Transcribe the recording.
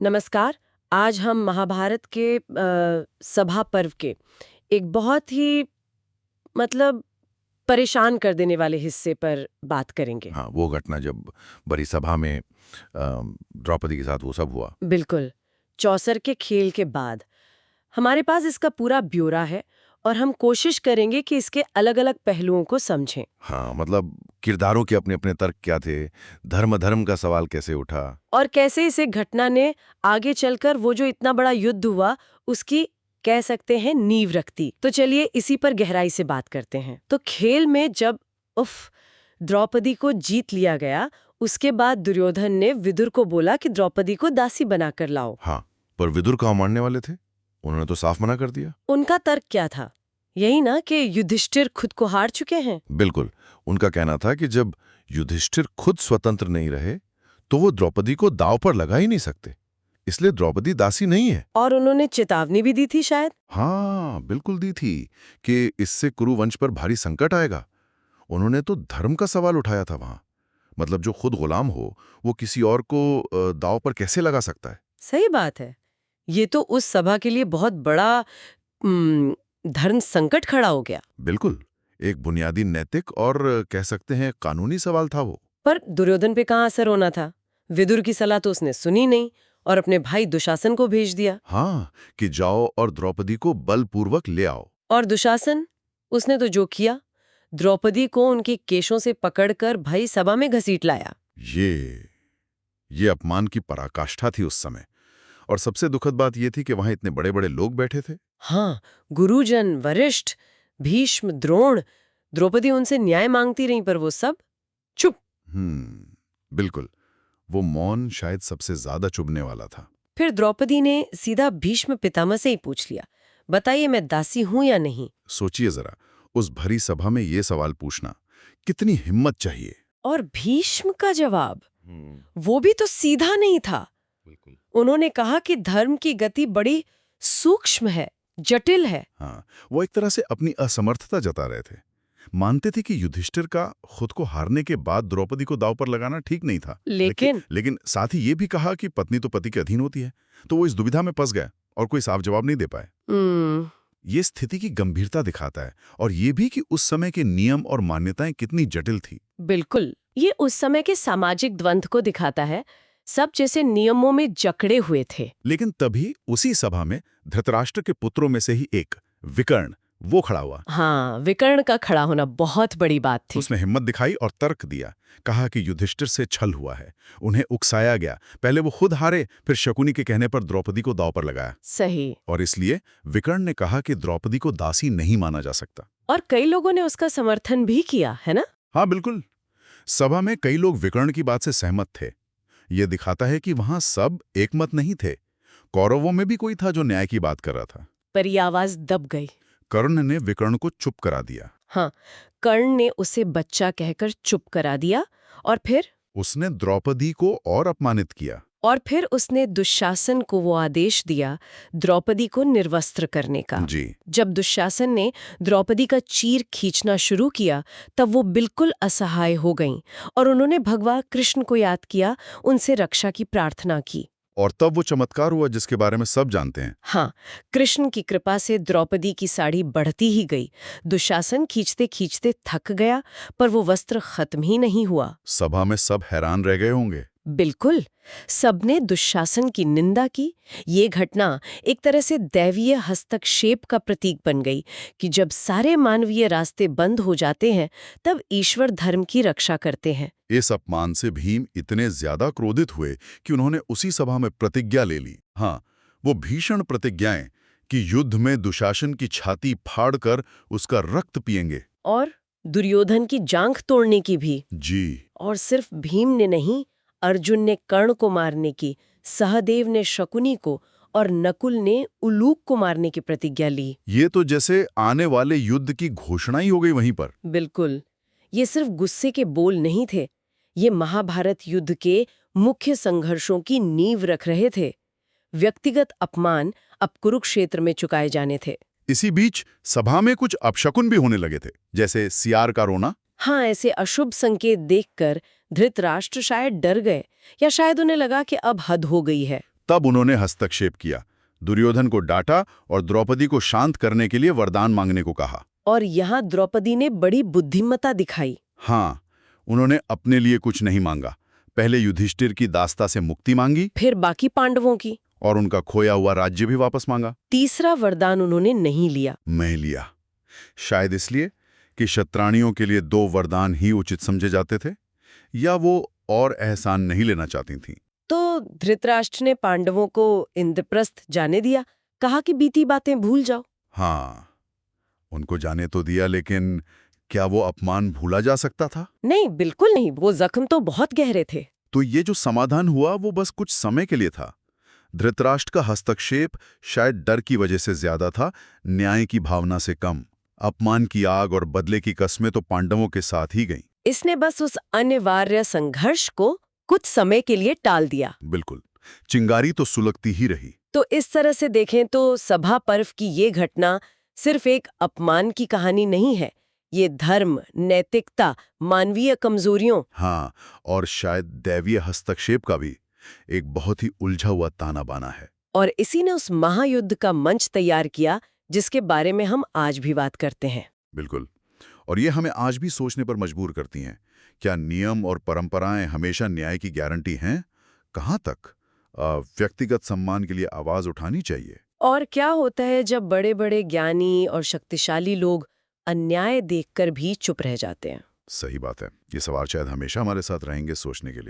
नमस्कार। आज हम महाभारत के सभा पर्व के एक बहुत ही मतलब परेशान कर देने वाले हिस्से पर बात करेंगे। हाँ, वो घटना जब बड़ी सभा में द्रौपदी के साथ वो सब हुआ। बिल्कुल। चौसर के खेल के बाद हमारे पास इसका पूरा ब्यौरा है और हम कोशिश करेंगे कि इसके अलग-अलग पहलुओं को समझें। हाँ, मतलब किरदारों के अपने-अपने तर्क क्या थे, धर्म का सवाल कैसे उठा। और कैसे इसे घटना ने आगे चलकर वो जो इतना बड़ा युद्ध हुआ उसकी कह सकते हैं नींव रखती। तो चलिए इसी पर गहराई से बात करते हैं। तो खेल में जब द्रौपदी को जीत लिया गया, उसके बाद दुर्योधन ने विदुर को बोला कि द्रौपदी को दासी बनाकर लाओ। हाँ, पर विदुर कहाँ मानने वाले थे? उन्होंने तो साफ मना कर दिया। उनका तर्क क्या था? यही ना कि युधिष्ठिर खुद को हार चुके हैं। बिल्कुल, उनका कहना था कि जब युधिष्ठिर खुद स्वतंत्र नहीं रहे, तो वो द्रौपदी को दांव पर लगा ही नहीं सकते। इसलिए द्रौपदी दासी नहीं है। और उन्होंने चेतावनी भी दी थी शायद। हाँ, बिल्कुल दी थी कि इससे कुरुवंश पर भारी संकट आएगा। उन्होंने तो धर्म का सवाल उठाया था वहां। मतलब जो खुद गुलाम हो, वो किसी और को दांव पर कैसे लगा सकता है? सही बात है। ये तो उस सभा के लिए बहुत बड़ा धर्म संकट खड़ा हो गया। बिल्कुल, एक बुनियादी नैतिक और कह सकते हैं कानूनी सवाल था वो। पर दुर्योधन पे कहाँ असर होना था? विदुर की सलाह तो उसने सुनी नहीं और अपने भाई दुशासन को भेज दिया। हाँ, कि जाओ और द्रौपदी को बलपूर्वक ले आओ। और दुशासन, उसने तो जो किया, द्रौपदी को उनके केशों से पकड़कर भई सभा में घसीट लाया। ये अपमान की पराकाष्ठा थी उस समय। और सबसे दुखद बात ये थी कि वहां इतने बड़े-बड़े लोग बैठे थे। हाँ, गुरुजन, वरिष्ठ, भीष्म, द्रोण, द्रौपदी उनसे न्याय मांगती रहीं पर वो सब चुप। बिल्कुल। वो मौन शायद सबसे ज्यादा चुभने वाला था। फिर द्रौपदी ने सीधा भीष्म पितामह से ही पूछ लिया, बताइए मैं दासी हूं या नहीं? सोचिए जरा, उस भरी सभा में ये सवाल पूछना, कितनी हिम्मत चाहिए। और भीष्म का जवाब, वो भी तो सीधा नहीं था। बिल्कुल। उन्होंने कहा कि धर्म की गति बड़ी सूक्ष्म है, जटिल है। हाँ, वो एक तरह से अपनी असमर्थता जता रहे थे। मानते थे कि युधिष्ठिर का खुद को हारने के बाद द्रौपदी को दांव पर लगाना ठीक नहीं था। लेकिन साथ ही ये भी कहा कि पत्नी तो पति के अधीन होती है। तो वो इस दुविधा में फंस गया और कोई साफ जवाब नहीं दे पाए। ये स्थिति की गंभीरता दिखाता है और ये भी कि उस समय के नियम और मान्यताएं कितनी जटिल थी। बिल्कुल, ये उस समय के सामाजिक द्वंद्व को दिखाता है। सब जैसे नियमों में जकड़े हुए थे। लेकिन तभी उसी सभा में धृतराष्ट्र के पुत्रों में से ही एक विकर्ण वो खड़ा हुआ। हाँ, विकर्ण का खड़ा होना बहुत बड़ी बात थी। उसने हिम्मत दिखाई और तर्क दिया। कहा कि युधिष्ठिर से छल हुआ है, उन्हें उकसाया गया। पहले वो खुद हारे, फिर शकुनी के कहने पर द्रौपदी को दांव पर लगाया। सही। और इसलिए विकर्ण ने कहा कि द्रौपदी को दासी नहीं माना जा सकता। और कई लोगों ने उसका समर्थन भी किया, है ना? हाँ, बिल्कुल। सभा में कई लोग विकर्ण की बात से सहमत थे। यह दिखाता है कि वहां सब एकमत नहीं थे। कौरवों में भी कोई था जो न्याय की बात कर रहा था। पर ये आवाज दब गई। कर्ण ने विकर्ण को चुप करा दिया। हाँ, कर्ण ने उसे बच्चा कहकर चुप करा दिया और फिर उसने द्रौपदी को और अपमानित किया। और फिर उसने दुशासन को वो आदेश दिया द्रौपदी को निर्वस्त्र करने का। जी। जब दुशासन ने द्रौपदी का चीर खींचना शुरू किया, तब वो बिल्कुल असहाय हो गईं और उन्होंने भगवान कृष्ण को याद किया, उनसे रक्षा की प्रार्थना की। और तब वो चमत्कार हुआ जिसके बारे में सब जानते हैं। हाँ, कृष्ण की कृपा से द्रौपदी की साड़ी बढ़ती ही गई। दुशासन खींचते खींचते थक गया, पर वो वस्त्र खत्म ही नहीं हुआ। सभा में सब हैरान रह गए होंगे। बिल्कुल, सबने दुशासन की निंदा की। ये घटना एक तरह से दैवीय हस्तक्षेप का प्रतीक बन गई कि जब सारे मानवीय रास्ते बंद हो जाते हैं, तब ईश्वर धर्म की रक्षा करते हैं। इस अपमान से भीम इतने ज्यादा क्रोधित हुए कि उन्होंने उसी सभा में प्रतिज्ञा ले ली। हाँ, वो भीषण प्रतिज्ञाएं कि युद्ध में दुशासन की छाती फाड़कर उसका रक्त पिएंगे। और दुर्योधन की जांघ तोड़ने की भी। जी। और सिर्फ भीम ने नहीं, अर्जुन ने कर्ण को मारने की, सहदेव ने शकुनी को और नकुल ने उलूक को मारने की प्रतिज्ञा ली। ये तो जैसे आने वाले युद्ध की घोषणा ही हो गई वहीं पर। बिल्कुल, ये सिर्फ गुस्से के बोल नहीं थे, ये महाभारत युद्ध के मुख्य संघर्षों की नींव रख रहे थे। व्यक्तिगत अपमान अब कुरुक्षेत्र में चुकाए जाने थे। इसी बीच सभा में कुछ अपशकुन भी होने लगे थे, जैसे सियार का रोना। हाँ, ऐसे अशुभ संकेत देखकर धृतराष्ट्र शायद डर गए या शायद उन्हें लगा कि अब हद हो गई है। तब उन्होंने हस्तक्षेप किया, दुर्योधन को डांटा और द्रौपदी को शांत करने के लिए वरदान मांगने को कहा। और यहाँ द्रौपदी ने बड़ी बुद्धिमत्ता दिखाई। हाँ, उन्होंने अपने लिए कुछ नहीं मांगा। पहले युधिष्ठिर की दास्ता से मुक्ति मांगी, फिर बाकी पांडवों की, और उनका खोया हुआ राज्य भी वापस मांगा। तीसरा वरदान उन्होंने नहीं लिया। मैं लिया, शायद इसलिए कि शत्राणियों के लिए 2 वरदान ही उचित समझे जाते थे, या वो और एहसान नहीं लेना चाहती थीं। तो धृतराष्ट्र ने पांडवों को इंद्रप्रस्थ जाने दिया, कहा कि बीती बातें भूल जाओ। हाँ, उनको जाने तो दिया, लेकिन क्या वो अपमान भूला जा सकता था? नहीं, बिल्कुल नहीं, वो जख्म तो बहुत गहरे थे। तो ये जो समाधान हुआ वो बस कुछ समय के लिए था। धृतराष्ट्र का हस्तक्षेप शायद डर की वजह से ज्यादा था, न्याय की भावना से कम। अपमान की आग और बदले की कस्में तो पांडवों के साथ ही गईं। इसने बस उस अनिवार्य संघर्ष को कुछ समय के लिए टाल दिया। बिल्कुल, चिंगारी तो सुलगती ही रही। तो इस तरह से देखें तो सभा पर्व की ये घटना सिर्फ एक अपमान की कहानी नहीं है। ये धर्म, नैतिकता, मानवीय कमजोरियों, हाँ, और शायद दैवीय हस्तक्षेप का भी एक बहुत ही उलझा हुआ ताना बाना है। और इसी ने उस महायुद्ध का मंच तैयार किया जिसके बारे में हम आज भी बात करते हैं। बिल्कुल, और ये हमें आज भी सोचने पर मजबूर करती हैं। क्या नियम और परंपराएं हमेशा न्याय की गारंटी हैं? कहाँ तक व्यक्तिगत सम्मान के लिए आवाज उठानी चाहिए? और क्या होता है जब बड़े बड़े ज्ञानी और शक्तिशाली लोग अन्याय देखकर भी चुप रह जाते हैं? सही बात है। ये सवाल शायद हमेशा हमारे साथ रहेंगे सोचने के लिए।